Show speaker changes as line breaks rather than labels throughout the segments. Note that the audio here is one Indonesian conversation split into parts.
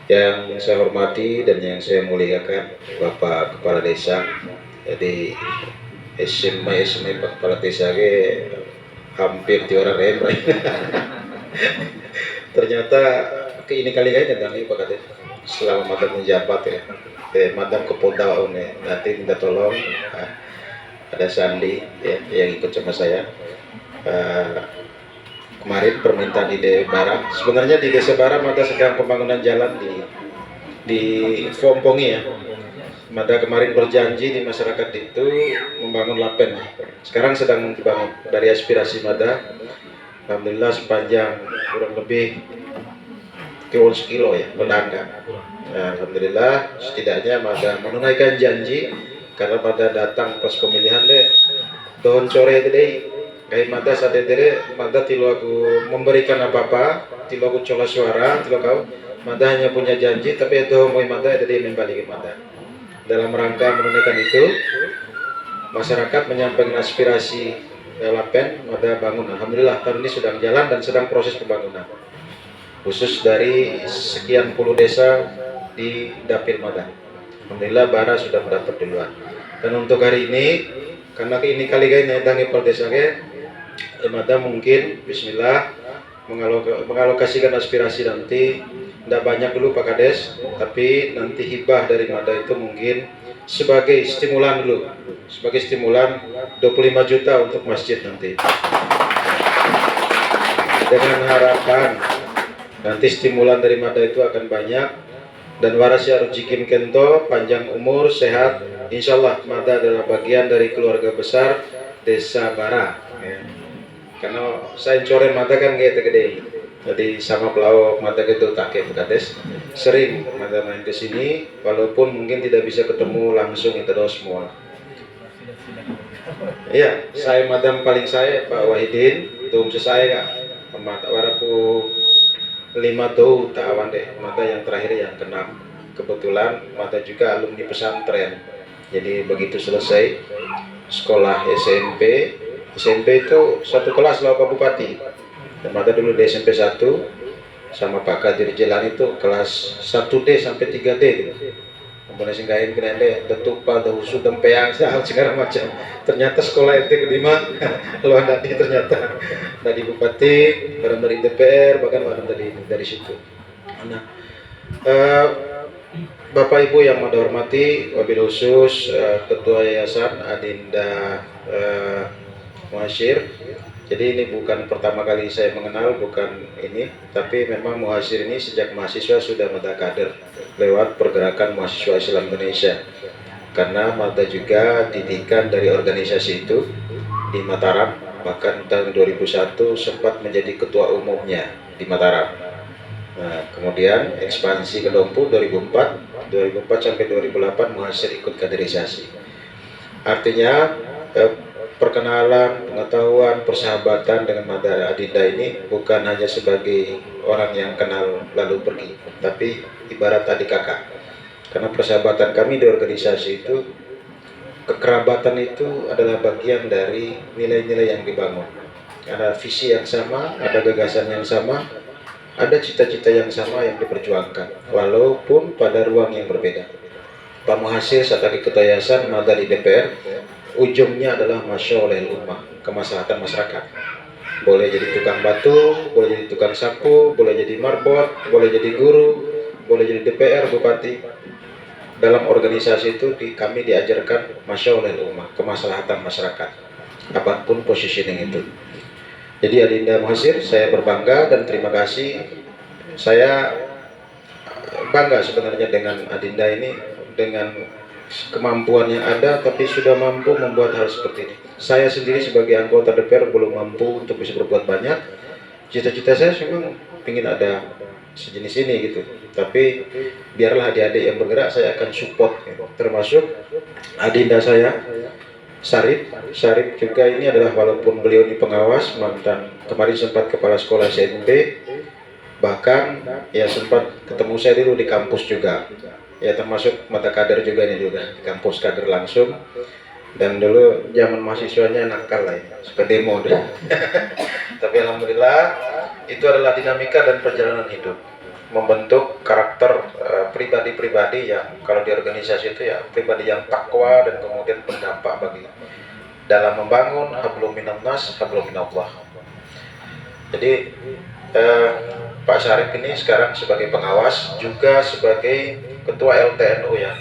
Yang saya hormati dan yang saya muliakan Bapak Kepala Desa. Jadi SMA Pak Kepala Desa ke hampir di orang lain. Ternyata ke ini kali tentang ini Pak Kades selama madam menjabat ya. Madam Kepodau nih nanti minta tolong ada Sandi ya, yang ikut sama saya. Kemarin permintaan di Desa Barat. Sebenarnya di Desa Barat ada sedang pembangunan jalan di Fompongi ya. Mada kemarin berjanji di masyarakat itu membangun lapen. Sekarang sedang dibangun dari aspirasi Mada. Alhamdulillah sepanjang kurang lebih kilo ya menanda. Nah, alhamdulillah setidaknya Mada menunaikan janji karena pada datang pas pemilihan deh tahun sore deh kayak Mada saat itu Mada tilu aku memberikan apa-apa tilu aku cola suara tilu kau Mada hanya punya janji tapi itu mau Mada jadi membalikin Mada dalam rangka menunaikan itu masyarakat menyampaikan aspirasi lapen Mada bangun. Alhamdulillah tahun ini sedang jalan dan sedang proses pembangunan khusus dari sekian puluh desa di Dapil Mada. Alhamdulillah Bara sudah mendapat duluan. Dan untuk hari ini karena ini kali ini dangi pel desa Mada mungkin Bismillah mengalokasikan aspirasi nanti tidak banyak dulu Pak Kades, tapi nanti hibah dari Mada itu mungkin sebagai stimulan dulu, sebagai stimulan 25 juta untuk masjid nanti. Dengan harapan nanti stimulan dari Mada itu akan banyak dan warasya Rujikim Kento panjang umur sehat. Insya Allah Mada adalah bagian dari keluarga besar Desa Bara ya. Karena saya coret Mada kan gitu gede jadi sama pelawak Mada gitu tak kayak Kades sering Mada main ke sini walaupun mungkin tidak bisa ketemu langsung itu dos semua. Iya saya madam paling saya Pak Wahidin itu saya kak Mata waraku 5 tahun tahawan deh Mata yang terakhir yang keenam kebetulan Mata juga alumni pesantren jadi begitu selesai sekolah SMP itu satu kelas lawan Pak Bupati dan Mata dulu di SMP 1 sama Pak Kadir Jelan itu kelas 1D sampai 3D gitu. Kemudian singgahin kena deh detupa dahusu dempeang segala macam ternyata sekolah itu kelima luar tadi ternyata dari Bupati barang dari DPR bahkan barang dari situ. Nah Bapak Ibu yang Mada hormati wabil khusus Ketua Yayasan Adinda Muhasyir. Jadi ini bukan pertama kali saya mengenal, bukan ini, tapi memang Muhasyir ini sejak mahasiswa sudah Mada kader lewat pergerakan mahasiswa Islam Indonesia. Karena Mada juga didikan dari organisasi itu di Mataram, bahkan tahun 2001 sempat menjadi ketua umumnya di Mataram. Nah, kemudian ekspansi ke Dompu 2004 sampai 2008 Muhasyir ikut kaderisasi. Artinya perkenalan, pengetahuan, persahabatan dengan Mada Adinda ini bukan hanya sebagai orang yang kenal lalu pergi, tapi ibarat adik kakak. Karena persahabatan kami di organisasi itu, kekerabatan itu adalah bagian dari nilai-nilai yang dibangun. Ada visi yang sama, ada gagasan yang sama, ada cita-cita yang sama yang diperjuangkan, walaupun pada ruang yang berbeda. Pak Muhasyir saat lagi ketua yayasan Mada di DPR, ujungnya adalah masya oleh ummah, kemaslahatan masyarakat. Boleh jadi tukang batu, boleh jadi tukang sapu, boleh jadi marbot, boleh jadi guru, boleh jadi DPR, bupati. Dalam organisasi itu kami diajarkan masya oleh ummah, kemaslahatan masyarakat, apapun positioning itu. Jadi Adinda Muhasyir, saya berbangga dan terima kasih. Saya bangga sebenarnya dengan Adinda ini, dengan kemampuan yang ada tapi sudah mampu membuat hal seperti ini. Saya sendiri sebagai anggota DPR belum mampu untuk bisa berbuat banyak. Cita-cita saya memang ingin ada sejenis ini gitu. Tapi biarlah adik-adik yang bergerak, saya akan support gitu. Termasuk Adinda saya Syarif juga ini adalah walaupun beliau ini pengawas mantan kemarin sempat kepala sekolah SMP, bahkan ya sempat ketemu saya dulu di kampus juga. Ya termasuk mata kader juga ini juga kampus kader langsung dan dulu zaman mahasiswanya nakal lah ya, suka demo deh. Tapi alhamdulillah itu adalah dinamika dan perjalanan hidup. membentuk karakter pribadi-pribadi yang kalau di organisasi itu ya pribadi yang takwa dan kemudian berdampak bagi dalam membangun hablum minannas hablum minallah. Jadi Pak Syarif ini sekarang sebagai pengawas juga sebagai ketua LTNU ya.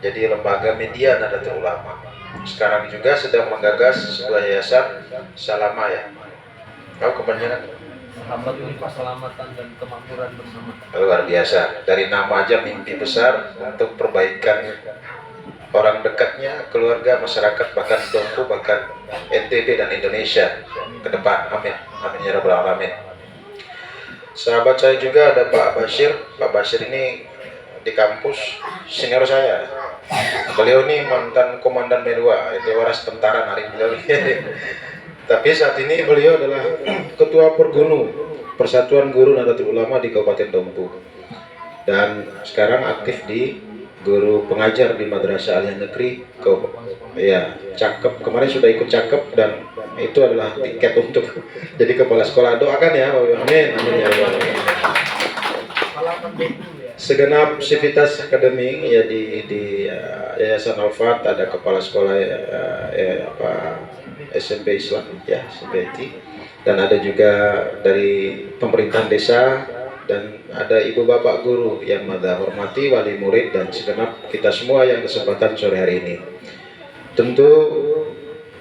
Jadi lembaga media Nahdlatul Ulama. Sekarang juga sedang menggagas sebuah yayasan Salama ya. Tahu kepanjangan?
Sahabat untuk keselamatan dan kemakmuran bersama.
Luar biasa. Dari nama aja mimpi besar untuk perbaikan orang dekatnya, keluarga, masyarakat, bahkan Dompu, bahkan NTB dan Indonesia ke depan. Amin. Amin ya rabbal alamin. Sahabat saya juga ada Pak Bashir. Pak Bashir ini di kampus senior saya. Beliau ini mantan komandan Medua, itu waras tentara hari beliau. Tapi saat ini beliau adalah ketua Pergunu Persatuan Guru Nahdlatul Ulama di Kabupaten Dompu. Dan sekarang aktif di guru pengajar di Madrasah Aliyah Negeri. Ya, cakep. Kemarin sudah ikut cakep dan itu adalah tiket untuk jadi kepala sekolah. Doakan ya, amin, amin ya Allah. Segenap sivitas akademik ya di Yayasan Al-Fat ada kepala sekolah SMP Islam ya, SMPT, dan ada juga dari pemerintahan desa, dan ada ibu bapak guru yang Mada hormati, wali murid, dan segenap kita semua yang kesempatan sore hari ini. Tentu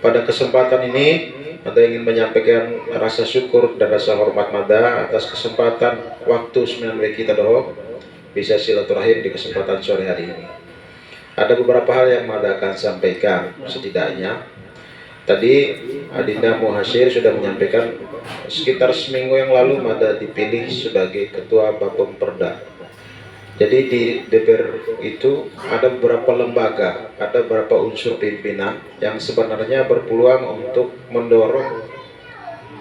pada kesempatan ini Mada ingin menyampaikan rasa syukur dan rasa hormat Mada atas kesempatan waktu 9 kita doh bisa silaturahim di kesempatan sore hari ini. Ada beberapa hal yang Mada akan sampaikan. Setidaknya tadi Adinda Muhasir sudah menyampaikan sekitar seminggu yang lalu Mada dipilih sebagai ketua Bapemperda. Jadi di DPR itu ada beberapa lembaga, ada beberapa unsur pimpinan yang sebenarnya berpeluang untuk mendorong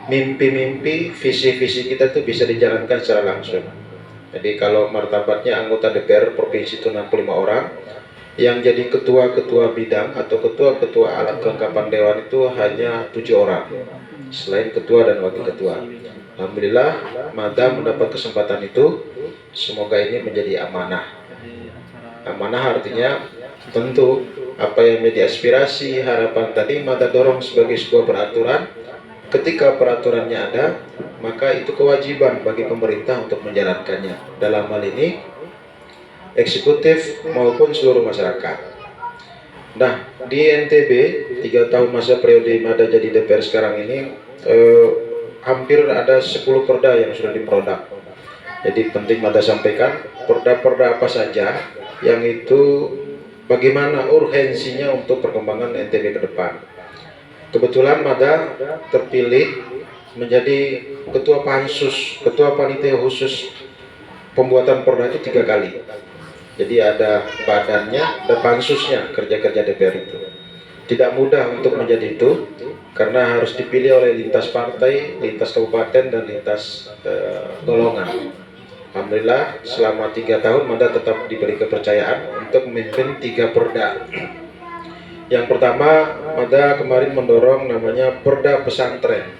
mimpi-mimpi, visi-visi kita itu bisa dijalankan secara langsung. Jadi kalau martabatnya anggota DPR provinsi itu 65 orang, yang jadi ketua-ketua bidang atau ketua-ketua alat kelengkapan dewan itu hanya 7 orang, selain ketua dan wakil ketua. Alhamdulillah Mada mendapat kesempatan itu. Semoga ini menjadi amanah. Amanah artinya tentu apa yang menjadi aspirasi, harapan tadi Mada dorong sebagai sebuah peraturan. Ketika peraturannya ada, maka itu kewajiban bagi pemerintah untuk menjalankannya. Dalam hal ini eksekutif maupun seluruh masyarakat. Nah, di NTB 3 tahun masa periode Mada jadi DPR sekarang ini hampir ada 10 perda yang sudah diproduk. Jadi penting Mada sampaikan perda-perda apa saja yang itu bagaimana urgensinya untuk perkembangan NTB ke depan. Kebetulan Mada terpilih menjadi ketua pansus, ketua panitia khusus pembuatan perda itu 3 kali. Jadi ada badannya, ada pansusnya, kerja-kerja DPR itu. Tidak mudah untuk menjadi itu, karena harus dipilih oleh lintas partai, lintas kabupaten, dan lintas golongan. Alhamdulillah selama 3 tahun Mada tetap diberi kepercayaan untuk memimpin 3 perda. Yang pertama, Mada kemarin mendorong namanya Perda Pesantren,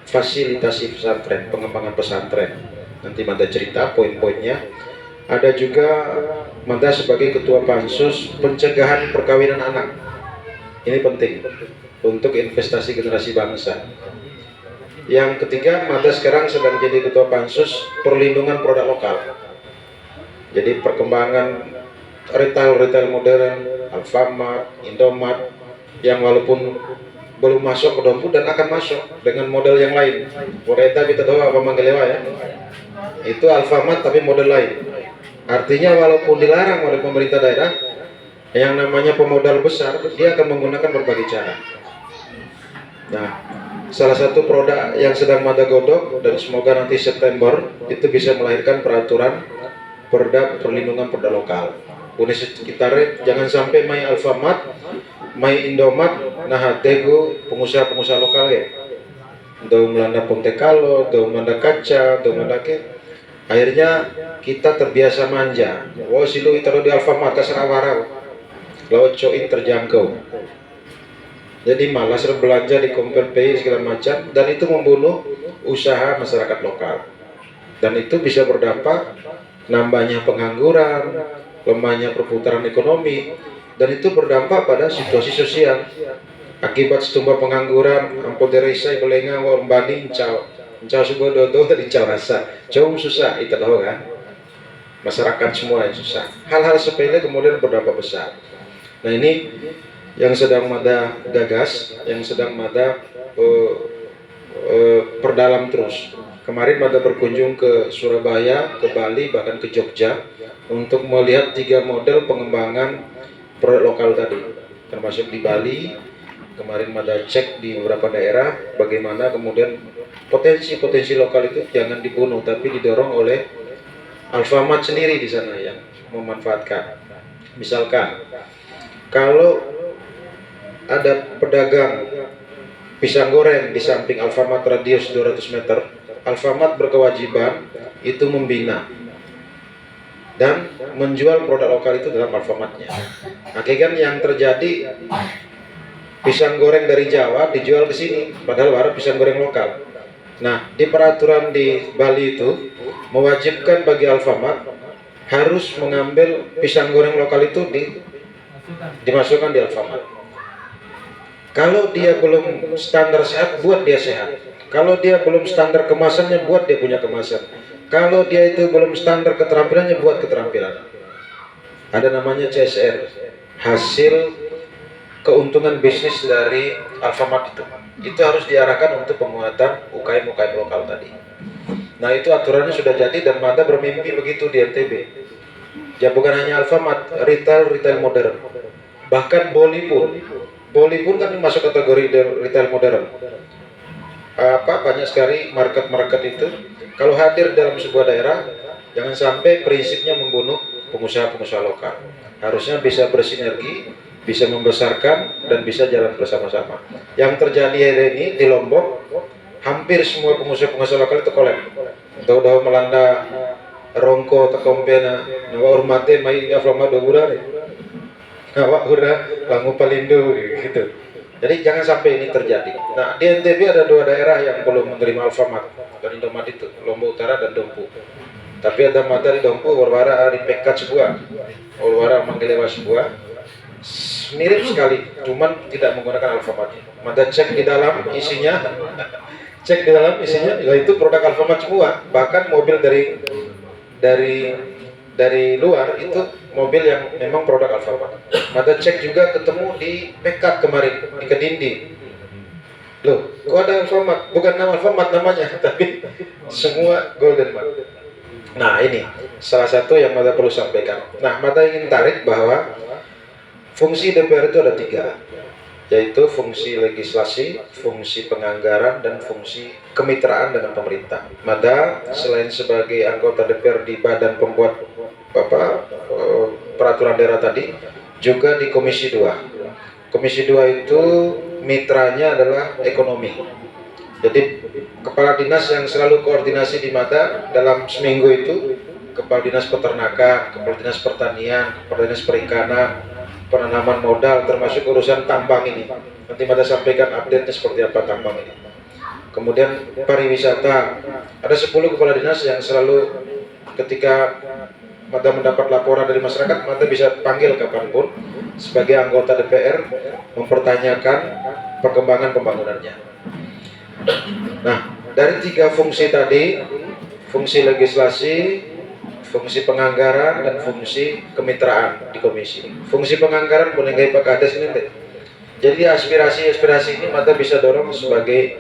fasilitasi pesantren, pengembangan pesantren. Nanti Mada cerita poin-poinnya. Ada juga Mada sebagai ketua pansus pencegahan perkawinan anak. Ini penting untuk investasi generasi bangsa. Yang ketiga, Mada sekarang sedang jadi ketua pansus perlindungan produk lokal. Jadi perkembangan retail modern, Alfamart, Indomart, yang walaupun belum masuk ke Dompu dan akan masuk dengan model yang lain. Moreta kita tahu apa Manggelewa ya. Itu Alfamart tapi model lain. Artinya walaupun dilarang oleh pemerintah daerah, yang namanya pemodal besar, dia akan menggunakan berbagai cara. Nah, salah satu produk yang sedang Mada godok dan semoga nanti September itu bisa melahirkan peraturan perda perlindungan produk lokal. Punya sekitar jangan sampai main Alfamart, main Indomart, nah tego pengusaha-pengusaha lokal ya. Daun melanda Pontekalo, daun melanda kaca, daun melanda ke. Akhirnya kita terbiasa manja. Wah silu itu di Alfamart kasarawarau. Laut coin terjangkau. Jadi malas berbelanja di Kompel Pay segala macam, dan itu membunuh usaha masyarakat lokal. Dan itu bisa berdampak nambahnya pengangguran, lemahnya perputaran ekonomi, dan itu berdampak pada situasi sosial. Akibat setumpah pengangguran, ampun deresai belenga war banding cau sebuah dodo tadi cau rasa, cau susah itu tahu kan? Masyarakat semua yang susah. Hal-hal sepele kemudian berdampak besar. Nah ini yang sedang Mada gagas, yang sedang Mada perdalam terus. Kemarin Mada berkunjung ke Surabaya, ke Bali, bahkan ke Jogja untuk melihat 3 model pengembangan produk lokal tadi, termasuk di Bali. Kemarin Mada cek di beberapa daerah bagaimana kemudian potensi-potensi lokal itu jangan dibunuh tapi didorong oleh Alfamart sendiri di sana yang memanfaatkan. Misalkan kalau ada pedagang pisang goreng di samping Alfamart radius 200 meter, Alfamart berkewajiban itu membina dan menjual produk lokal itu dalam Alfamartnya. Akhirnya yang terjadi pisang goreng dari Jawa dijual ke sini, padahal warna pisang goreng lokal. Nah, di peraturan di Bali itu mewajibkan bagi Alfamart harus mengambil pisang goreng lokal itu dimasukkan di Alfamart. Kalau dia belum standar sehat, buat dia sehat. Kalau dia belum standar kemasannya, buat dia punya kemasan. Kalau dia itu belum standar keterampilannya, buat keterampilan. Ada namanya CSR, hasil keuntungan bisnis dari Alfamart itu harus diarahkan untuk penguatan UKM-UKM lokal tadi. Nah itu aturannya sudah jadi dan Mada bermimpi begitu di NTB. Ya bukan hanya Alfamart, retail modern, bahkan Boli pun kan masuk kategori retail modern. Banyak sekali market itu. Kalau hadir dalam sebuah daerah, jangan sampai prinsipnya membunuh pengusaha-pengusaha lokal. Harusnya bisa bersinergi, bisa membesarkan dan bisa jalan bersama-sama. Yang terjadi hari ini di Lombok, hampir semua pengusaha-pengusaha lokal itu kolab. Tahu-tahu melanda rongko tekompena, nawa hormate mai aflama dogura, nawa ura langu palindo gitu. Jadi jangan sampai ini terjadi. Nah di NTB ada 2 daerah yang belum menerima Alfamart dan Indomaret itu, Lombok Utara dan Dompu. Tapi ada Mada di Dompu, Warwara di Pekat sebuah, Warwara Manggelewa sebuah. Mirip sekali, cuman tidak menggunakan Alfamart. Mada cek di dalam isinya, yaitu produk Alfamart semua. Bahkan mobil dari luar itu mobil yang memang produk Alfamart. Mada cek juga ketemu di Pekat kemarin di Kedindi. Loh, kok ada Alfamart? Bukan nama Alfamart namanya, tapi semua Golden Mart. Nah ini salah satu yang Mada perlu sampaikan. Nah Mada ingin tarik bahwa fungsi DPR itu ada 3, yaitu fungsi legislasi, fungsi penganggaran, dan fungsi kemitraan dengan pemerintah. Mada selain sebagai anggota DPR di badan pembuat peraturan daerah tadi, juga di Komisi 2. Komisi 2 itu mitranya adalah ekonomi. Jadi kepala dinas yang selalu koordinasi di Mada dalam seminggu itu kepala dinas peternakan, kepala dinas pertanian, kepala dinas perikanan, penanaman modal, termasuk urusan tambang ini. Nanti Mada sampaikan update-nya seperti apa tambang ini. Kemudian pariwisata, ada 10 kepala dinas yang selalu ketika Mada mendapat laporan dari masyarakat, Mada bisa panggil kapanpun sebagai anggota DPR mempertanyakan perkembangan pembangunannya. Nah, dari 3 fungsi tadi, fungsi legislasi, fungsi penganggaran, dan fungsi kemitraan di komisi. Fungsi penganggaran boleh nggak Pak Kades ini deh. Jadi aspirasi ini Mada bisa dorong sebagai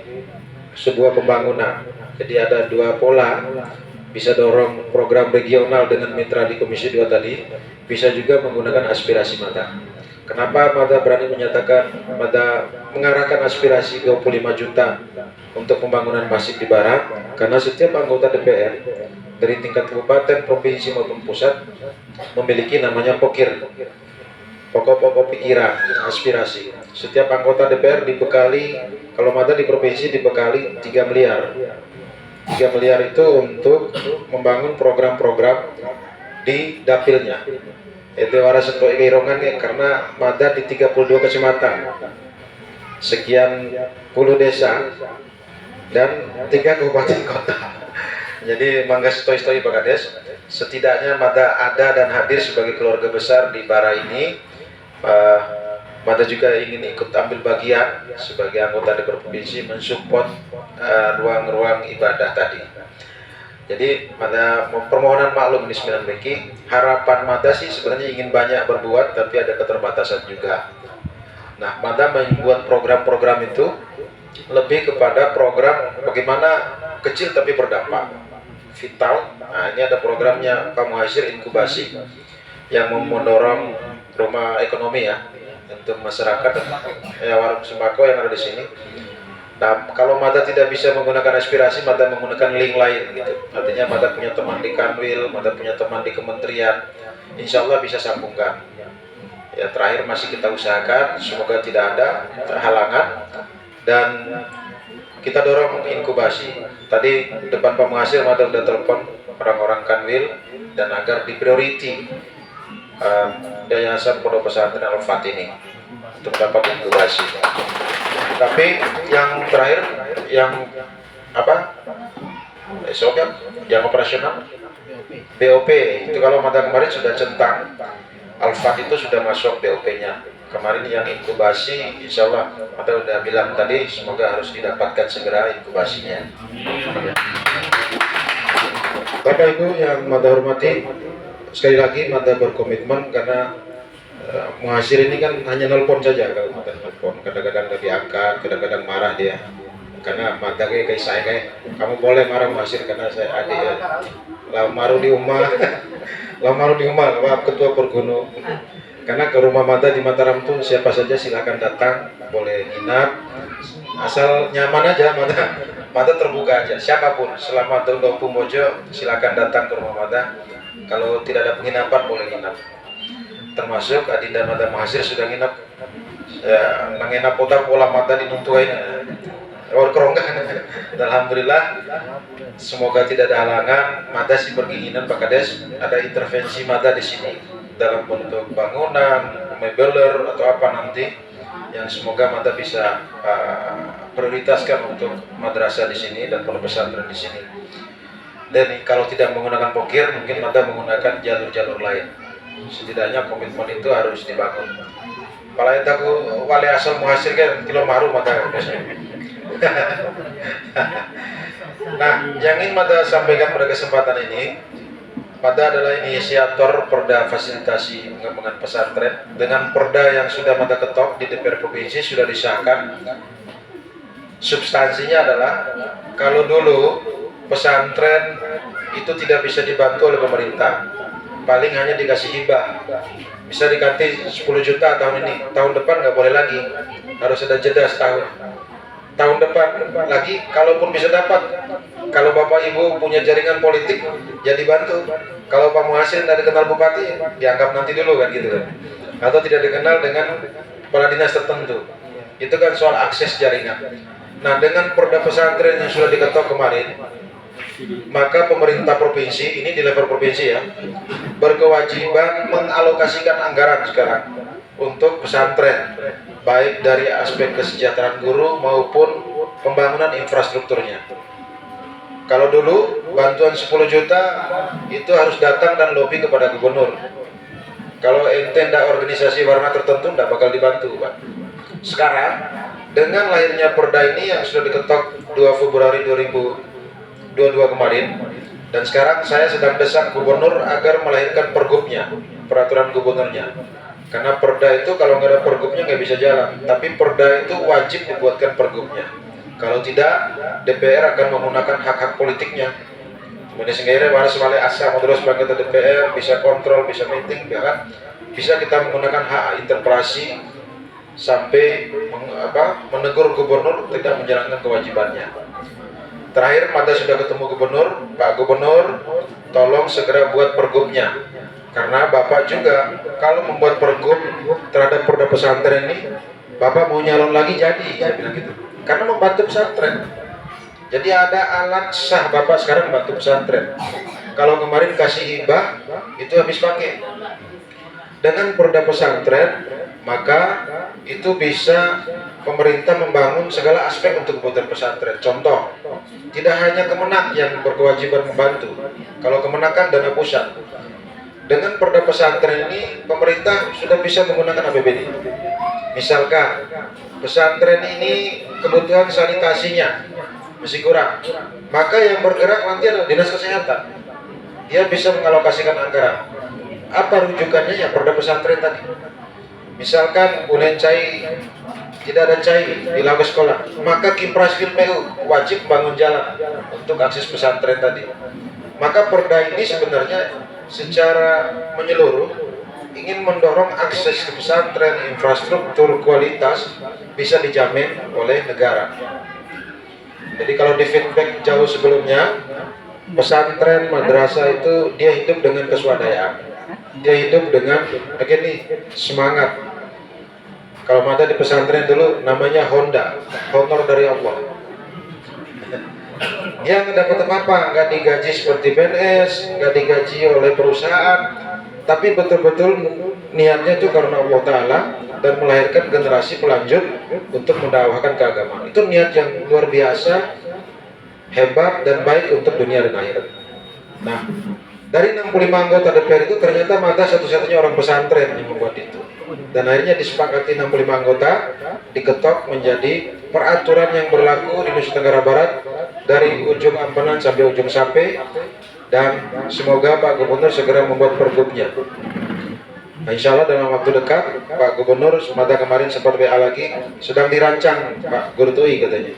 sebuah pembangunan. Jadi ada 2 pola, bisa dorong program regional dengan mitra di Komisi 2 tadi, bisa juga menggunakan aspirasi Mada. Kenapa Mada berani menyatakan Mada mengarahkan aspirasi 25 juta untuk pembangunan masif di Barat? Karena setiap anggota DPR dari tingkat kabupaten, provinsi maupun pusat memiliki namanya POKIR, pokok-pokok pikiran, aspirasi. Setiap anggota DPR dibekali, kalau Mada di provinsi dibekali 3 miliar. 3 miliar itu untuk membangun program-program di dapilnya. Itu waras untuk Irongan ya, karena Mada di 32 kecamatan, sekian puluh desa, dan 3 kabupaten kota. Jadi mangga stoi-stoi Pak Kades. Setidaknya Mada ada dan hadir sebagai keluarga besar di Bara ini. Mada juga ingin ikut ambil bagian sebagai anggota DPR Provinsi mensupport ruang-ruang ibadah tadi. Jadi Mada permohonan maklum di 9 Beki. Harapan Mada sih sebenarnya ingin banyak berbuat, tapi ada keterbatasan juga. Nah, Mada membuat program-program itu lebih kepada program bagaimana kecil tapi berdampak, vital. Nah, ini ada programnya Pak Muhasir inkubasi yang mendorong rumah ekonomi ya untuk masyarakat ya, warung sembako yang ada di sini. Nah, kalau Mada tidak bisa menggunakan aspirasi, Mada menggunakan link lain gitu. Artinya Mada punya teman di Kanwil, Mada punya teman di kementerian, insya Allah bisa sambungkan. Ya, terakhir masih kita usahakan, semoga tidak ada halangan dan kita dorong inkubasi. Tadi depan Pak Muhasir Mada sudah telepon orang-orang Kanwil dan agar di priority Yayasan Pondok Pesantren Al-Fat ini untuk dapat inkubasi. Tapi yang terakhir yang apa? Esok kan yang operasional BOP itu kalau Mada kemarin sudah centang Al-Fat itu sudah masuk BOP-nya. Kemarin yang inkubasi, insya Allah Mada udah bilang tadi, semoga harus didapatkan segera inkubasinya. Bapak Ibu yang Mada hormati, sekali lagi Mada berkomitmen karena Muhasir ini kan hanya nelpon saja kalau Mada nelpon. Kadang-kadang nggak diangkat, kadang-kadang marah dia. Karena Mada kayak saya kamu boleh marah Muhasir karena saya adik ya. Lamaru di rumah, lamaru di rumah, Ketua Pergunung. Karena ke rumah Mada di Mataram tuh siapa saja silakan datang, boleh nginap, asal nyaman aja. Mada terbuka aja, siapapun selama Dompu Mojo silakan datang ke rumah Mada. Kalau tidak ada penginapan boleh nginap. Termasuk Adinda Mada Muhasir sudah nginap. Ya, nginap pola Mada dinuntuin. Keronggan. Alhamdulillah, semoga tidak ada halangan. Mada sih berkeinginan Pak Kades ada intervensi Mada di sini dalam bentuk bangunan, mebeler atau apa nanti yang semoga Mada bisa prioritaskan untuk madrasah di sini dan pondok pesantren di sini. Dan kalau tidak menggunakan pokir, mungkin Mada menggunakan jalur-jalur lain. Setidaknya komitmen itu harus dibangun. Kalau itu aku wali asal Muhasir kan kilo maru Mada biasanya. Nah, yang ingin Mada sampaikan pada kesempatan ini, Mada adalah inisiator perda fasilitasi pengembangan pesantren. Dengan perda yang sudah Mada ketok di DPR Provinsi sudah disahkan. Substansinya adalah kalau dulu pesantren itu tidak bisa dibantu oleh pemerintah, paling hanya dikasih hibah, bisa diganti 10 juta tahun ini, tahun depan nggak boleh lagi, harus ada jeda setahun. Tahun depan lagi, kalaupun bisa dapat, kalau Bapak Ibu punya jaringan politik, jadi bantu. Kalau Pak Muhasir tidak dikenal bupati, dianggap nanti dulu kan gitu kan. Atau tidak dikenal dengan kepala dinas tertentu. Itu kan soal akses jaringan. Nah, dengan perda pesantren yang sudah diketok kemarin, maka pemerintah provinsi, ini di level provinsi ya, berkewajiban mengalokasikan anggaran sekarang untuk pesantren, baik dari aspek kesejahteraan guru maupun pembangunan infrastrukturnya. Kalau dulu bantuan 10 juta itu harus datang dan lobby kepada gubernur. Kalau ente ndak organisasi warna tertentu ndak bakal dibantu, Pak. Sekarang dengan lahirnya perda ini yang sudah diketok 2 Februari 2022 kemarin, dan sekarang saya sedang desak gubernur agar melahirkan pergubnya, peraturan gubernurnya. Karena perda itu kalau nggak ada pergubnya nggak bisa jalan. Tapi perda itu wajib dibuatkan pergubnya. Kalau tidak, DPR akan menggunakan hak-hak politiknya. Kemudian sehingga harus mulai asal modal sebagai DPR bisa kontrol, bisa meeting, bahkan bisa kita menggunakan hak interpelasi sampai menegur gubernur tidak menjalankan kewajibannya. Terakhir Mada sudah ketemu gubernur, Pak Gubernur, tolong segera buat pergubnya. Karena Bapak juga kalau membuat pergub terhadap perda pesantren ini, Bapak mau nyalon lagi jadi, saya bilang gitu. Karena membantu pesantren. Jadi ada alat sah Bapak sekarang membantu pesantren. Kalau kemarin kasih hibah, itu habis pakai. Dengan perda pesantren, maka itu bisa pemerintah membangun segala aspek untuk kebutuhan pesantren. Contoh, tidak hanya Kemenak yang berkewajiban membantu. Kalau Kemenak kan dana pusat. Dengan perda pesantren ini, pemerintah sudah bisa menggunakan APBD. Misalkan pesantren ini kebutuhan sanitasinya masih kurang, maka yang bergerak nanti adalah dinas kesehatan. Dia bisa mengalokasikan anggaran. Apa rujukannya? Ya perda pesantren tadi. Misalkan Unen Cai tidak ada cai di lagu sekolah, maka Kiprasfil PU wajib bangun jalan untuk akses pesantren tadi. Maka perda ini sebenarnya secara menyeluruh ingin mendorong akses ke pesantren, infrastruktur, kualitas bisa dijamin oleh negara. Jadi kalau di feedback jauh sebelumnya, pesantren, madrasah itu dia hidup dengan keswadayaan, dia hidup dengan begini semangat. Kalau ada di pesantren dulu namanya Honda, honor dari Allah. Dia nggak dapat apa-apa, nggak digaji seperti PNS, nggak digaji oleh perusahaan, tapi betul-betul niatnya itu karena Allah Ta'ala dan melahirkan generasi pelanjut untuk mendakwahkan keagamaan. Itu niat yang luar biasa, hebat dan baik untuk dunia dan akhirat. Nah, dari 65 anggota DPR itu ternyata Mata satu-satunya orang pesantren yang membuat itu. Dan akhirnya disepakati 65 anggota diketok menjadi peraturan yang berlaku di Nusa Tenggara Barat dari ujung Ampenan sampai ujung Sape, dan semoga Pak Gubernur segera membuat pergubnya. Nah, insya Allah dalam waktu dekat Pak Gubernur Mata kemarin sempat WA lagi, sedang dirancang Pak Gurtui katanya.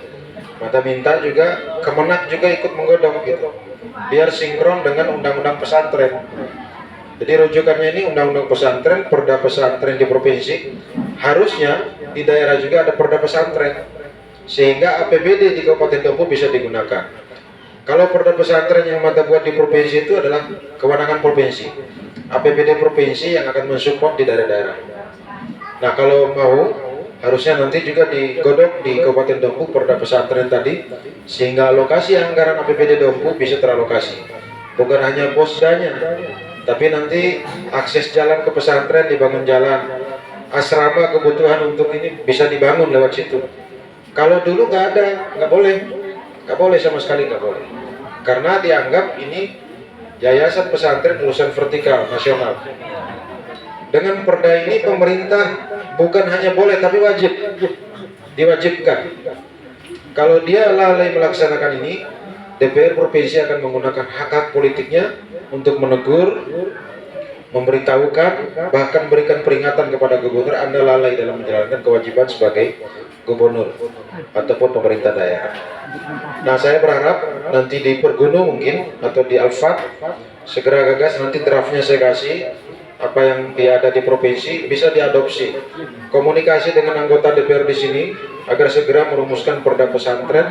Mata minta juga Kemenak juga ikut menggodok gitu, biar sinkron dengan undang-undang pesantren. Jadi rujukannya ini undang-undang pesantren, perda pesantren di provinsi, harusnya di daerah juga ada perda pesantren, sehingga APBD di Kabupaten Dompu bisa digunakan. Kalau perda pesantren yang Mata buat di provinsi itu adalah kewenangan provinsi, APBD provinsi yang akan mensupport di daerah-daerah. Nah, kalau mau harusnya nanti juga digodok di Kabupaten Dompu perda pesantren tadi, sehingga alokasi anggaran APBD Dompu bisa teralokasi, bukan hanya posdanya, tapi nanti akses jalan ke pesantren dibangun jalan, asrama kebutuhan untuk ini bisa dibangun lewat situ. Kalau dulu nggak ada, nggak boleh sama sekali, nggak boleh, karena dianggap ini yayasan pesantren urusan vertikal nasional. Dengan perda ini pemerintah bukan hanya boleh tapi wajib, diwajibkan. Kalau dia lalai melaksanakan ini, DPR provinsi akan menggunakan hak-hak politiknya untuk menegur, memberitahukan, bahkan berikan peringatan kepada gubernur, Anda lalai dalam menjalankan kewajiban sebagai gubernur ataupun pemerintah daerah. Nah, saya berharap nanti di Pergunu mungkin atau di Alfat segera gagas, nanti draftnya saya kasih, apa yang ada di provinsi bisa diadopsi. Komunikasi dengan anggota DPR di sini agar segera merumuskan perda pesantren,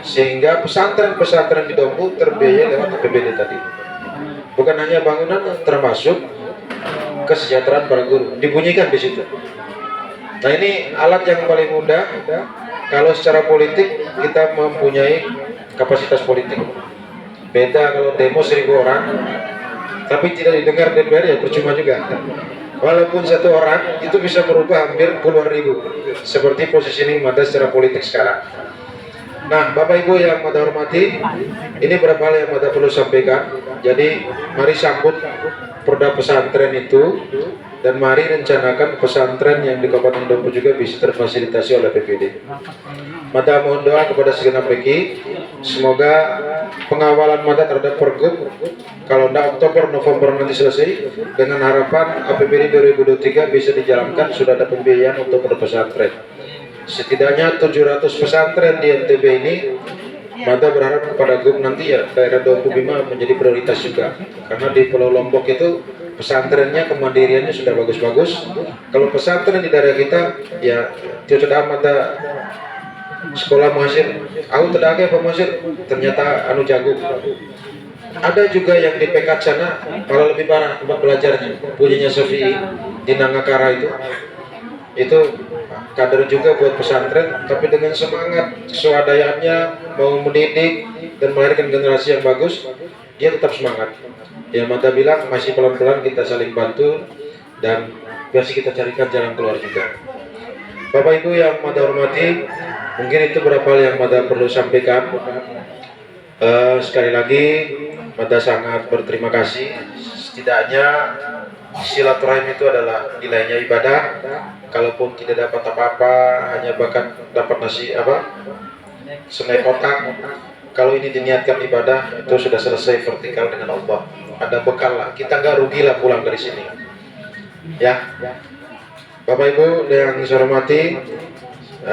sehingga pesantren-pesantren di Dompu terbiayai lewat APBD tadi. Bukan hanya bangunan, termasuk kesejahteraan para guru dibunyikan di situ. Nah, ini alat yang paling mudah. Kalau secara politik kita mempunyai kapasitas politik. Beda kalau demo 1000 orang tapi tidak didengar DPR, ya percuma juga. Walaupun satu orang itu bisa merubah hampir puluhan ribu, seperti positioning Mata secara politik sekarang. Nah, Bapak Ibu yang Mata hormati, ini beberapa hal yang Mata perlu sampaikan. Jadi mari sambut perda pesantren itu, dan mari rencanakan pesantren yang di Kabupaten Dompu juga bisa terfasilitasi oleh PPD. Mata mohon doa kepada segenap PKI, semoga pengawalan Mata terhadap Pergub kalau tidak Oktober November nanti selesai, dengan harapan APBD 2023 bisa dijalankan, sudah ada pembiayaan untuk pesantren. Setidaknya 700 pesantren di NTB ini. Mata berharap kepada GUP nanti ya daerah Dompu Bima menjadi prioritas juga, karena di Pulau Lombok itu pesantrennya kemandiriannya sudah bagus-bagus. Kalau pesantren di daerah kita ya tidak Mata sekolah muhasir, aku tidak apa muhasir, ternyata anu jago. Ada juga yang di Pekat sana malah lebih parah tempat belajarnya, punyanya Sofi di Nangakara itu kader juga buat pesantren, tapi dengan semangat keswadayaannya mau mendidik dan melahirkan generasi yang bagus, dia tetap semangat. Ya Mata bilang masih pelan-pelan kita saling bantu, dan biasa kita carikan jalan keluar juga. Bapak Ibu yang Mada hormati, mungkin itu beberapa hal yang Mada perlu sampaikan. Sekali lagi Mada sangat berterima kasih. Setidaknya silaturahim itu adalah nilainya ibadah. Kalaupun tidak dapat apa-apa, hanya bahkan dapat nasi senai kotak. Kalau ini diniatkan ibadah, itu sudah selesai vertikal dengan Allah. Ada bekal lah, kita nggak rugi lah pulang dari sini. Ya, Bapak Ibu yang saya hormati,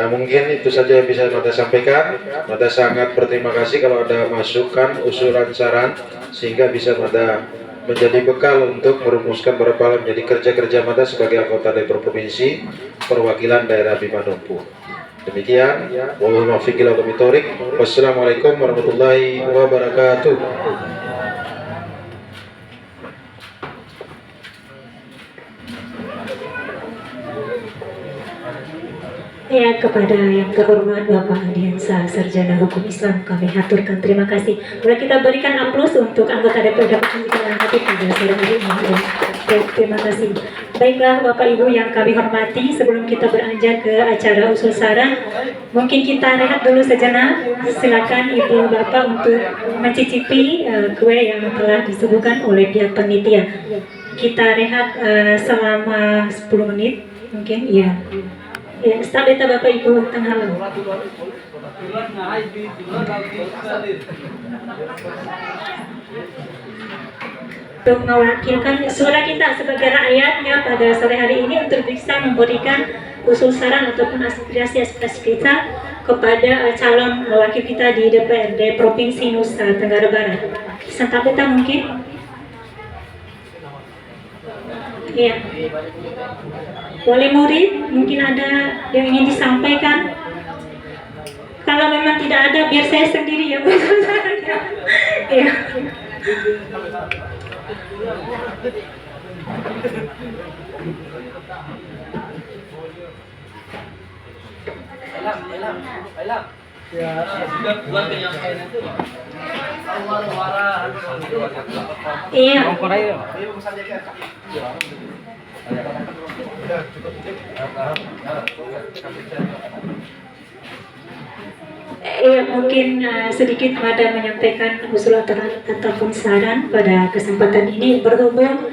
mungkin itu saja yang bisa Mada sampaikan. Mada sangat berterima kasih kalau ada masukan, usulan, saran, sehingga bisa Mada menjadi bekal untuk merumuskan beberapa hal menjadi kerja-kerja Mada sebagai anggota DPR Provinsi perwakilan daerah Bima Dompu. Demikian, wassalamualaikum warahmatullahi wabarakatuh.
Ya, kepada yang terhormat Bapak Adiansa Sarjana Hukum Islam, kami haturkan terima kasih. Boleh kita berikan aplaus untuk anggota DPRD Provinsi yang hadir pada sore hari ini. Terima kasih. Baiklah Bapak Ibu yang kami hormati, sebelum kita beranjak ke acara usul saran, mungkin kita rehat dulu sejenak. Silakan Ibu Bapak untuk mencicipi kue yang telah disuguhkan oleh pihak panitia. Kita rehat selama 10 menit, mungkin ya. Ya, estafeta Bapak Ibu tengah lalu. Untuk mewakilkan suara kita sebagai rakyatnya pada sore hari ini untuk bisa memberikan usul saran ataupun aspirasi-aspirasi kita kepada calon wakil kita di DPRD Provinsi Nusa Tenggara Barat. Estafeta mungkin? Iya. Boleh murid, mungkin ada yang ingin disampaikan. Kalau memang tidak ada, biar saya sendiri ya. Ya.
Ya, sudah buat penyampaian itu.
Iya. Mungkin sedikit Mada menyampaikan usul ataupun saran pada kesempatan ini berhubung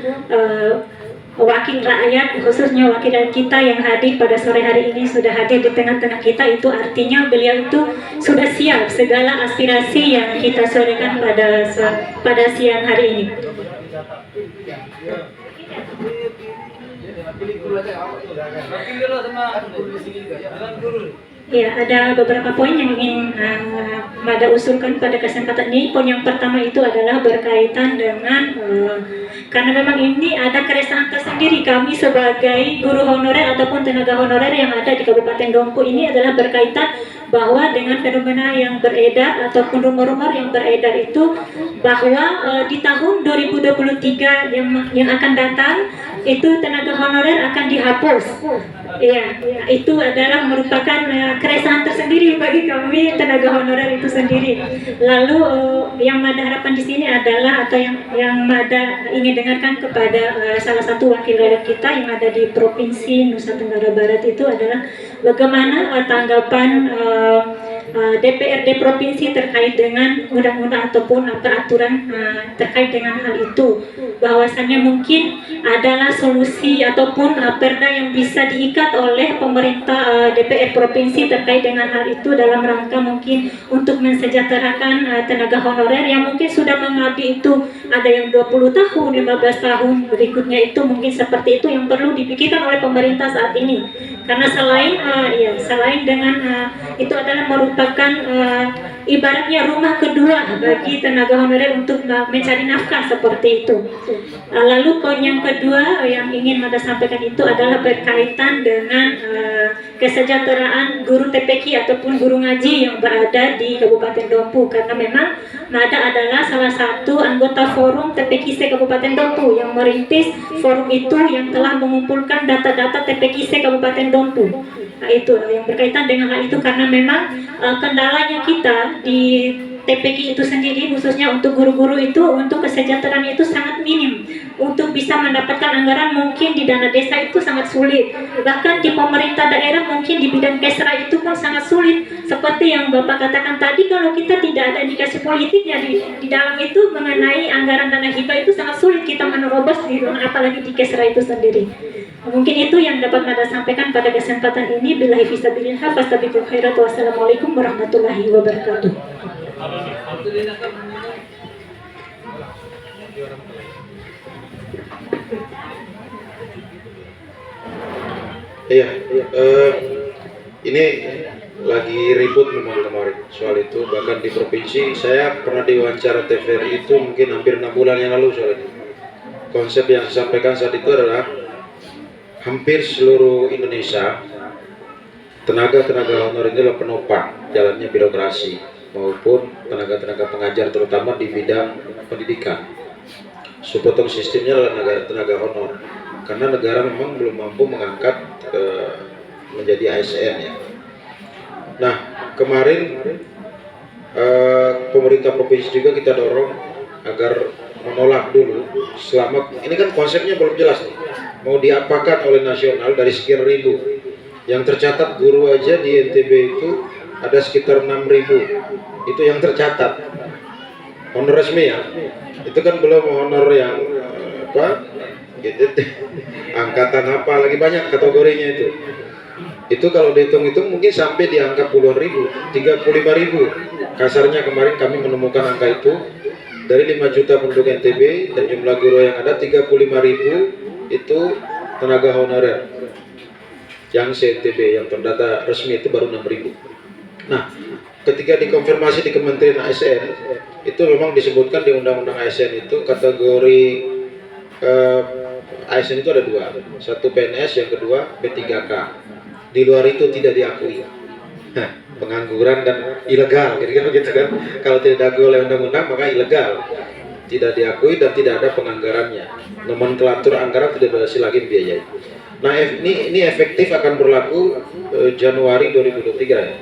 wakil rakyat, khususnya wakil rakyat kita yang hadir pada sore hari ini sudah hadir di tengah-tengah kita, itu artinya beliau itu sudah siap segala aspirasi yang kita suarakan pada siang hari ini. Ya, ada beberapa poin yang ingin Mada usulkan pada kesempatan ini. Poin yang pertama itu adalah berkaitan dengan karena memang ini ada keresahan tersendiri kami sebagai guru honorer ataupun tenaga honorer yang ada di Kabupaten Dompu ini adalah berkaitan bahwa dengan fenomena yang beredar ataupun rumor-rumor yang beredar itu bahwa di tahun 2023 yang akan datang itu tenaga honorer akan dihapus. Ya, itu adalah merupakan keresahan tersendiri bagi kami tenaga honorer itu sendiri. Lalu yang Mada harapkan di sini adalah atau yang Mada ingin dengarkan kepada salah satu wakil rakyat kita yang ada di Provinsi Nusa Tenggara Barat itu adalah bagaimana tanggapan DPRD Provinsi terkait dengan undang-undang ataupun peraturan terkait dengan hal itu, bahwasannya mungkin adalah solusi ataupun perda yang bisa diikat oleh pemerintah DPR Provinsi terkait dengan hal itu dalam rangka mungkin untuk mensejahterakan tenaga honorer yang mungkin sudah mengabdi itu ada yang 20 tahun, 15 tahun berikutnya itu mungkin seperti itu yang perlu dipikirkan oleh pemerintah saat ini. Karena selain dengan itu adalah merupakan ibaratnya rumah kedua bagi tenaga honorer untuk mencari nafkah seperti itu. Lalu poin yang kedua yang ingin Mada sampaikan itu adalah berkaitan dengan kesejahteraan guru TPQ ataupun guru ngaji yang berada di Kabupaten Dompu, karena memang Mada adalah salah satu anggota forum TPQ Kabupaten Dompu yang merintis forum itu yang telah mengumpulkan data-data TPQ Kabupaten Dompu. Nah, itu yang berkaitan dengan hal itu karena memang kendalanya kita di TPQ itu sendiri khususnya untuk guru-guru itu untuk kesejahteraan itu sangat minim. Untuk bisa mendapatkan anggaran mungkin di dana desa itu sangat sulit. Bahkan di pemerintah daerah mungkin di bidang kesra itu pun sangat sulit. Seperti yang Bapak katakan tadi, kalau kita tidak ada indikasi politiknya di dalam itu mengenai anggaran dana hibah itu sangat sulit kita menerobos di apalagi di kesra itu sendiri. Mungkin itu yang dapat Mada sampaikan pada kesempatan ini. Billahi fisabilillah, fastabiqul khairat. Wassalamualaikum warahmatullahi wabarakatuh.
Iya, ini lagi ribut memang kemarin soal itu. Bahkan di provinsi saya pernah diwawancara TVRI itu mungkin hampir 6 bulan yang lalu soal itu. Konsep yang saya sampaikan saat itu adalah hampir seluruh Indonesia tenaga-tenaga honor ini adalah penopang jalannya birokrasi maupun tenaga-tenaga pengajar terutama di bidang pendidikan. Sepotong sistemnya adalah tenaga honor karena negara memang belum mampu mengangkat menjadi ASN ya. Nah kemarin pemerintah provinsi juga kita dorong agar menolak dulu selama ini kan konsepnya belum jelas nih, mau diapakan oleh nasional dari sekian ribu yang tercatat guru aja di NTB itu ada sekitar 6.000 itu yang tercatat honor resmi ya, itu kan belum honor yang apa gitu, angkatan apa lagi banyak kategorinya itu kalau dihitung-hitung mungkin sampai di angka puluhan ribu, 35.000 kasarnya. Kemarin kami menemukan angka itu dari 5 juta penduduk NTB dan jumlah guru yang ada 35.000 itu tenaga honorer yang se-NTB yang terdata resmi itu baru 6.000. Nah ketika dikonfirmasi di Kementerian ASN itu memang disebutkan di Undang-Undang ASN itu kategori ASN itu ada 2, satu PNS, yang kedua P3K. Di luar itu tidak diakui. Nah, pengangguran dan ilegal, kira-kira begitu kan? Kalau tidak diakui oleh undang-undang maka ilegal, tidak diakui dan tidak ada penganggarannya. Nomenklatur anggaran tidak berhasil lagi biayai. Nah, ini efektif akan berlaku Januari 2023 ya.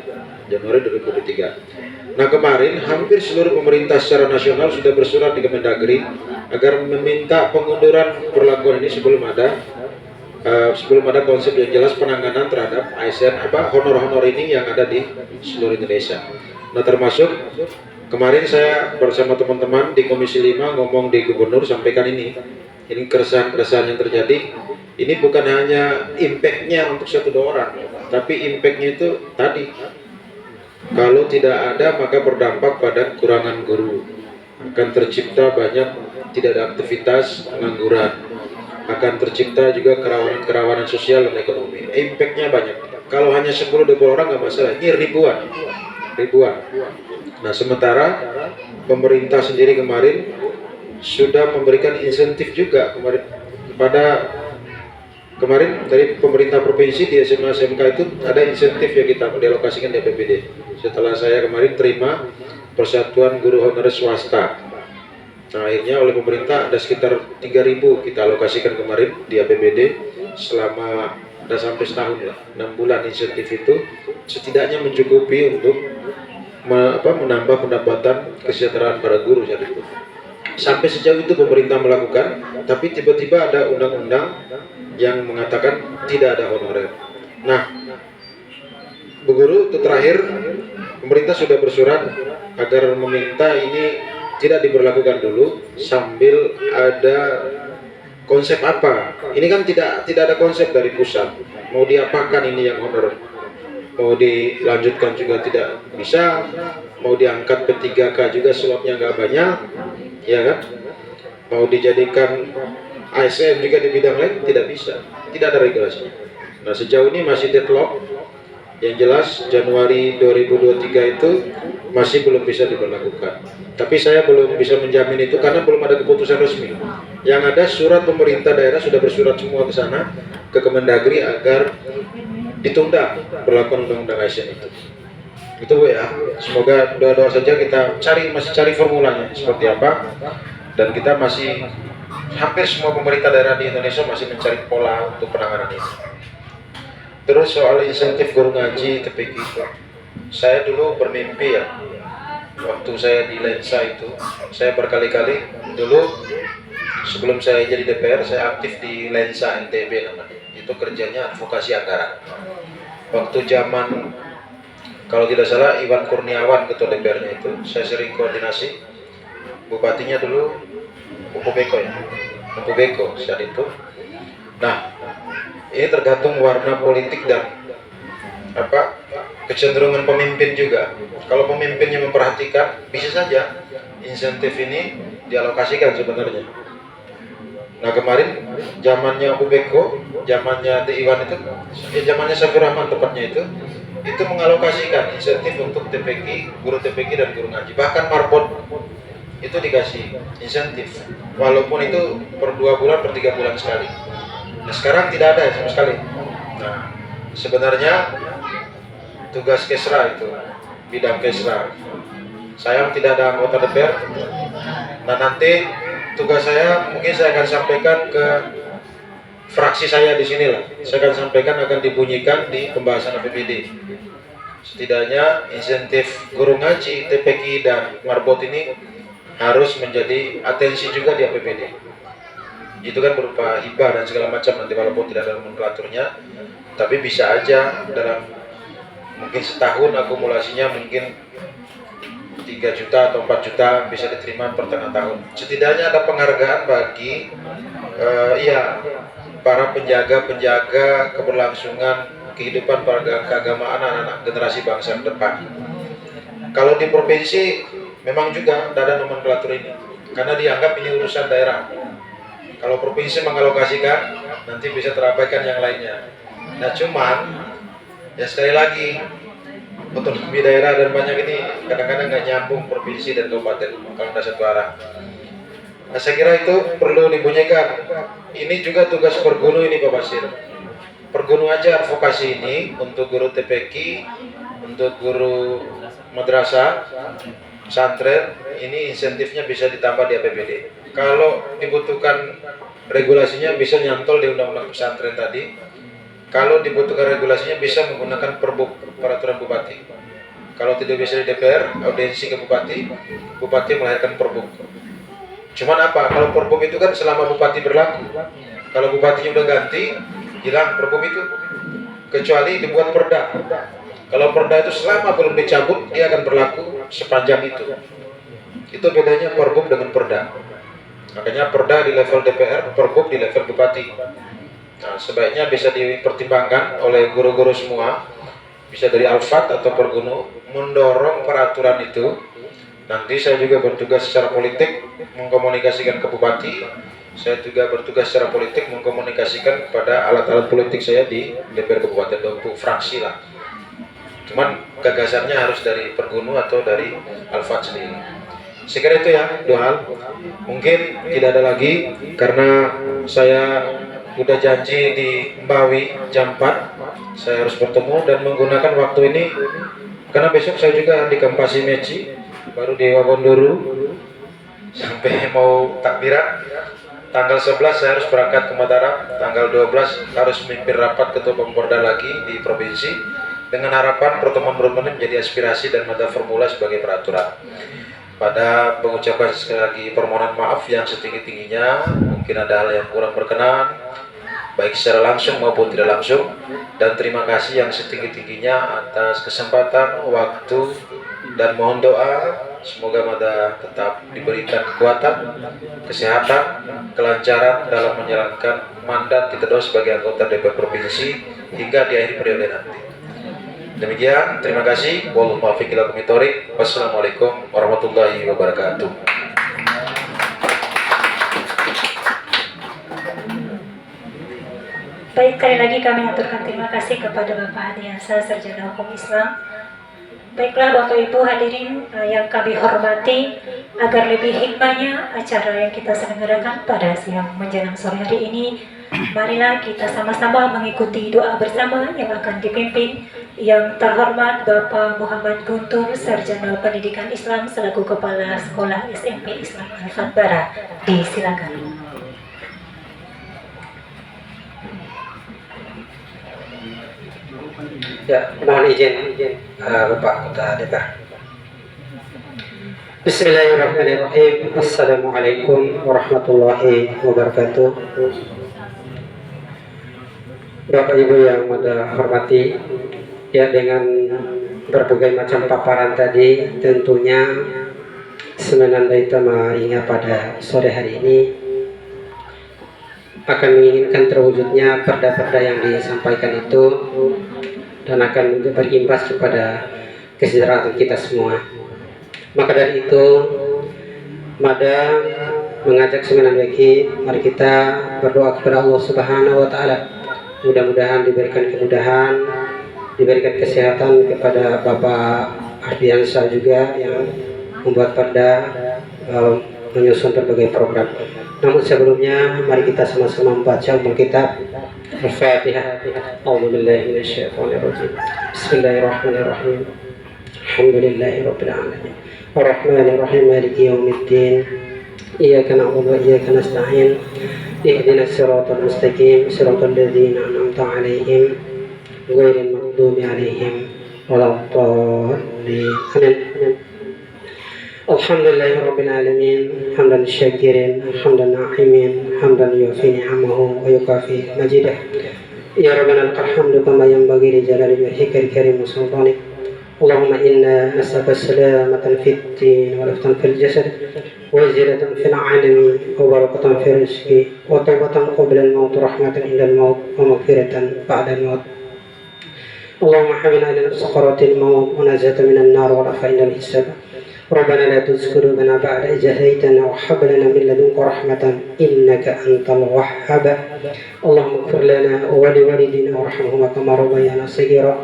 Januari 2023. Nah kemarin hampir seluruh pemerintah secara nasional sudah bersurat di Kemendagri agar meminta pengunduran perlakuan ini sebelum ada konsep yang jelas penanganan terhadap ASN honor-honor ini yang ada di seluruh Indonesia. Nah termasuk kemarin saya bersama teman-teman di Komisi 5 ngomong di Gubernur sampaikan ini keresahan-keresahan yang terjadi. Ini bukan hanya impact-nya untuk 1-2 orang, tapi impact-nya itu tadi. Kalau tidak ada maka berdampak pada kekurangan guru, akan tercipta banyak tidak ada aktivitas, pengangguran, akan tercipta juga kerawanan sosial dan ekonomi. Impact-nya banyak. Kalau hanya 10-20 orang nggak masalah, ini ribuan. Nah sementara pemerintah sendiri kemarin sudah memberikan insentif juga kemarin dari pemerintah provinsi di SMA SMK itu ada insentif yang kita dialokasikan di APBD. Setelah saya kemarin terima Persatuan Guru Honorer Swasta. Nah akhirnya oleh pemerintah ada sekitar 3.000 kita alokasikan kemarin di APBD selama ada sampai setahun lah, 6 bulan. Insentif itu setidaknya mencukupi untuk menambah pendapatan kesejahteraan para guru saat itu. Sampai sejauh itu pemerintah melakukan, tapi tiba-tiba ada undang-undang yang mengatakan tidak ada honorer. Nah, Bu Guru, itu terakhir pemerintah sudah bersurat agar meminta ini tidak diberlakukan dulu sambil ada konsep apa. Ini kan tidak ada konsep dari pusat. Mau diapakan ini yang honorer? Mau dilanjutkan juga tidak bisa. Mau diangkat P3K juga slotnya nggak banyak, ya kan? Mau dijadikan ASN juga di bidang lain tidak bisa, tidak ada regulasinya. Nah sejauh ini masih deadlock. Yang jelas Januari 2023 itu masih belum bisa diberlakukan. Tapi saya belum bisa menjamin itu karena belum ada keputusan resmi. Yang ada surat pemerintah daerah sudah bersurat semua ke sana, ke Kemendagri agar ditunda perlakuan undang-undang ASN itu. Itu Bu ya. Semoga doa-doa saja kita masih cari formulanya seperti apa, dan kita masih hampir semua pemerintah daerah di Indonesia masih mencari pola untuk penanganan ini. Terus soal insentif guru ngaji TPQ, saya dulu bermimpi ya waktu saya di Lensa itu, saya berkali-kali dulu sebelum saya jadi DPR, saya aktif di Lensa NTB namanya. Itu kerjanya advokasi anggaran. Waktu zaman, kalau tidak salah Iwan Kurniawan ketua DPR-nya itu, saya sering koordinasi. Bupatinya dulu Upu Beko ya, Upu Beko saat itu. Nah, ini tergantung warna politik dan kecenderungan pemimpin juga. Kalau pemimpinnya memperhatikan, bisa saja insentif ini dialokasikan sebenarnya. Nah kemarin zamannya Abu Beko, zamannya The Iwan itu, zamannya Syafir Rahman tepatnya itu mengalokasikan insentif untuk TPQ, guru TPQ dan guru ngaji. Bahkan marbot itu dikasih insentif, walaupun itu per 2 bulan, per 3 bulan sekali. Nah sekarang tidak ada sama sekali. Nah sebenarnya tugas Kesra itu, bidang Kesra. Sayang tidak ada anggota DPR. Nah nanti tugas saya mungkin saya akan sampaikan ke fraksi saya di sini lah. Saya akan sampaikan, akan dibunyikan di pembahasan APBD. Setidaknya insentif guru ngaji, TPQ dan marbot ini harus menjadi atensi juga di APBD. Itu kan berupa hibah dan segala macam, nanti walaupun tidak ada nomenklaturnya, tapi bisa aja dalam mungkin setahun akumulasinya mungkin 3 juta atau 4 juta bisa diterima per tengah tahun. Setidaknya ada penghargaan bagi para penjaga keberlangsungan kehidupan keagamaan anak-anak generasi bangsa ke depan. Kalau di provinsi memang juga tidak ada nomenklatur ini, karena dianggap ini urusan daerah. Kalau provinsi mengalokasikan, nanti bisa terabaikan yang lainnya. Nah cuman ya sekali lagi, otonomi daerah dan banyak ini kadang-kadang nggak nyambung provinsi dan kabupaten kalau tidak satu arah. Nah, saya kira itu perlu dibunyikan. Ini juga tugas Pergunu ini Pak Basir. Pergunu aja advokasi ini untuk guru TPQ, untuk guru madrasah, pesantren, ini insentifnya bisa ditambah di APBD. Kalau dibutuhkan regulasinya bisa nyantol di undang-undang pesantren tadi. Kalau dibutuhkan regulasinya bisa menggunakan peraturan bupati. Kalau tidak bisa di DPR, audiensi ke bupati, bupati melahirkan perbuk. Cuman apa? Kalau perbuk itu kan selama bupati berlaku. Kalau bupatinya udah ganti, hilang perbuk itu. Kecuali dibuat perda. Kalau perda itu selama belum dicabut, dia akan berlaku sepanjang itu. Itu bedanya perbuk dengan perda. Makanya perda di level DPR, perbuk di level bupati. Nah, sebaiknya bisa dipertimbangkan oleh guru-guru semua, bisa dari Alfat atau Pergunu, mendorong peraturan itu. Nanti saya juga bertugas secara politik mengkomunikasikan ke bupati. Saya juga bertugas secara politik mengkomunikasikan kepada alat-alat politik saya di DPR Kabupaten Dompu, fraksi lah. Cuman gagasannya harus dari Pergunu atau dari Alfat sendiri. Saya kira itu ya, 2 hal. Mungkin tidak ada lagi karena saya udah janji di Mbawi jam 4 saya harus bertemu dan menggunakan waktu ini karena besok saya juga di Kampasi Meci, baru di Wabonduru sampai mau takbiran. Tanggal 11 saya harus berangkat ke Mataram, tanggal 12 harus memimpin rapat ketua Pemborda lagi di provinsi dengan harapan pertemuan-pertemuan menjadi aspirasi dan mata formula sebagai peraturan. Pada pengucapan sekali lagi permohonan maaf yang setinggi-tingginya, mungkin ada hal yang kurang berkenan baik secara langsung maupun tidak langsung, dan terima kasih yang setinggi-tingginya atas kesempatan, waktu, dan mohon doa semoga Mada tetap diberikan kekuatan, kesehatan, kelancaran dalam menjalankan mandat kita sebagai anggota DPR Provinsi hingga di akhir periode nanti. Demikian, terima kasih. Wassalamualaikum warahmatullahi wabarakatuh.
Baik, sekali lagi kami aturkan terima kasih kepada Bapak Hadiansyah, Sarjana Hukum Islam. Baiklah Bapak Ibu hadirin yang kami hormati, agar lebih hikmahnya acara yang kita selenggarakan pada siang menjelang sore hari ini, marilah kita sama-sama mengikuti doa bersama yang akan dipimpin yang terhormat Bapak Muhammad Guntur, Sarjana Pendidikan Islam selaku Kepala Sekolah SMP Islam Alfat Bara. Disilakan.
Ya, mohon izin Bapak Ketua DPR. Bismillahirrahmanirrahim. Assalamualaikum warahmatullahi wabarakatuh. Bapak Ibu yang saya hormati, ya, dengan berbagai macam paparan tadi tentunya semenandai hingga pada sore hari ini akan menginginkan terwujudnya perda-perda yang disampaikan itu dan akan berimbas kepada kesejahteraan kita semua. Maka dari itu, Mada mengajak semenandai, mari kita berdoa kepada Allah Subhanahu wa taala. Mudah-mudahan diberikan kemudahan, diberikan kesehatan kepada Bapak Ardiansyah juga yang membuat perda menyusun berbagai program. Namun sebelumnya mari kita sama-sama membaca Alkitab. Al-Fatihah. A'udzubillahi minasyaitonirrajim. Bismillahirrahmanirrahim. Alhamdulillahirabbil alamin. Ar-Rahmanir-Rahim. Maliki yaumiddin. Iyyaka na'budu wa iyyaka nasta'in. Ihdinas siratal mustaqim. Siratal ladzina an'amta 'alaihim ghairil maghdubi 'alaihim waladdallin. Amin. Alhamdulillahirabbil alamin. Hamdan syakirin, hamdan na'imin, hamdan yuwafi ni'amahu wa yukafi majidah. Ya Rabbana lakal hamdu kama yanbaghi li jalali wajhikal karim wa sultanik. Allahumma inna nas'aluka salamatan fid din wa rifqan fil jasad wa ziyadatan fil 'ilmi wa barakatan fil rizqi wa tawbatan qabla al-maut, rahmatan inda al-maut wa maghfiratan ba'da al-maut. Allahumma hamilna ala sakaratil maut wa najatan minan nar wa rafa'na al-hisab. Rabbana la tuzigh qulubana ba'da idh hadaytana wa hab lana min ladunka rahmatan innaka antal wahhab. Allahumma ighfir lana wa li walidina warhamhuma kama rabbayana shaghira.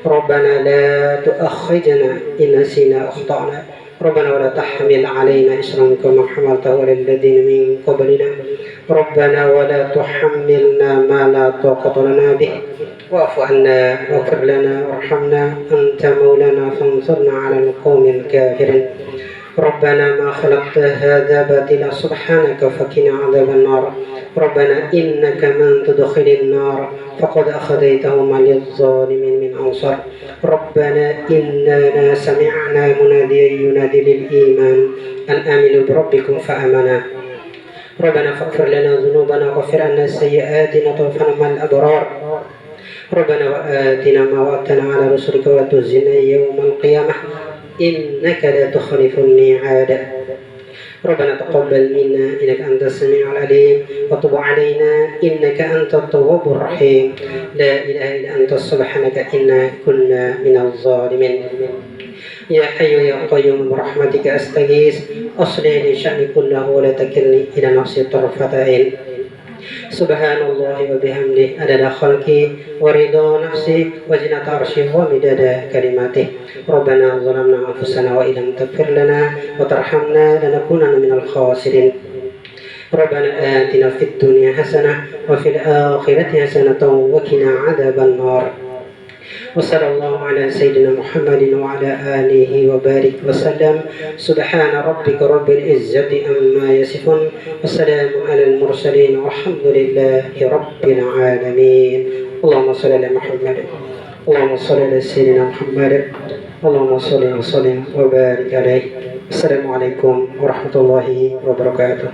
Rabbana la tu'akhidhna in nasina aw akhtana. Rabbana wa la tahmil 'alaina isran kama hamaltahu 'alal ladzina min qablina. Rabbana wa la tuhammilna ma la taqata lana bih. Wa'fu 'anna waghfir lana warhamna anta maulana fansurna 'alal qaumil kafirin. Rabbana ma khalaqta hadza batila subhanaka faqina 'adzaban nar. Rabbana innaka man tudkhilin nar faqad akhadaytahu ma lidh-dhalimin min ansar. Rabbana innana sami'na munadiyan yunadi lil iman an aminu bi rabbikum fa amana. Rabbana faghfir lana dhunubana waghfir 'anna sayyi'atina wa tawaffana ma'al abrar. Rabbana wa atina ma wa'adtana 'ala rusulika wa la tukhzina yawmal qiyamah innaka la tukhliful mi'ad. Rabbana taqabbal minna innaka antas sami'ul 'alim wa tub 'alaina innaka antat tawwabur rahim. La ilaha illa anta subhanaka inna kunna minadh dhalimin. Ya hayyu ya qayyum bi rahmatika astaghits aslih li sya'ni kullahu wa la takilni ila nafsi tarfata 'ain. Subhanallahi wa bihamdihi adada khalqi wa ridha nafsi wa zinata arsyi wa midada kalimatihi. Rabbana zalamna anfusana wa illam taghfir lana wa tarhamna lanakunanna minal khasirin. Rabbana atina fid dunya hasanah wa fil akhirati hasanatan wa qina adzaban nar. Wa sallallahu ala sayyidina Muhammadin wa ala alihi wa barik wa sallam. Subhana rabbika rabbil izzati amma yasifun wa salamun alal mursalin walhamdulillahi rabbil alamin. Allahumma shalli ala Muhammad. Allahumma shalli ala sayyidina Muhammad. Allahumma shalli wa sallim wa barik alaihi. Assalamualaikum warahmatullahi wabarakatuh.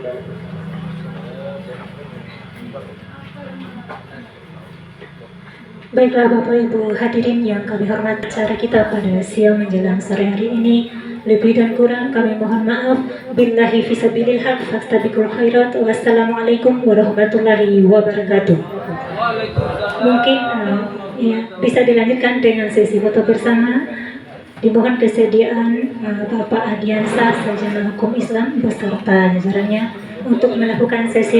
Baiklah Bapak Ibu hadirin yang kami hormati, acara kita pada siang menjelang sore hari ini lebih dan kurang kami mohon maaf. Billahi fisabilil haq fastabiqul khairat. Wassalamualaikum warahmatullahi wabarakatuh. Mungkin ya, bisa dilanjutkan dengan sesi foto bersama. Dimohon kesediaan Bapak Ardiansyah, Sarjana Hukum Islam beserta jajarannya untuk melakukan sesi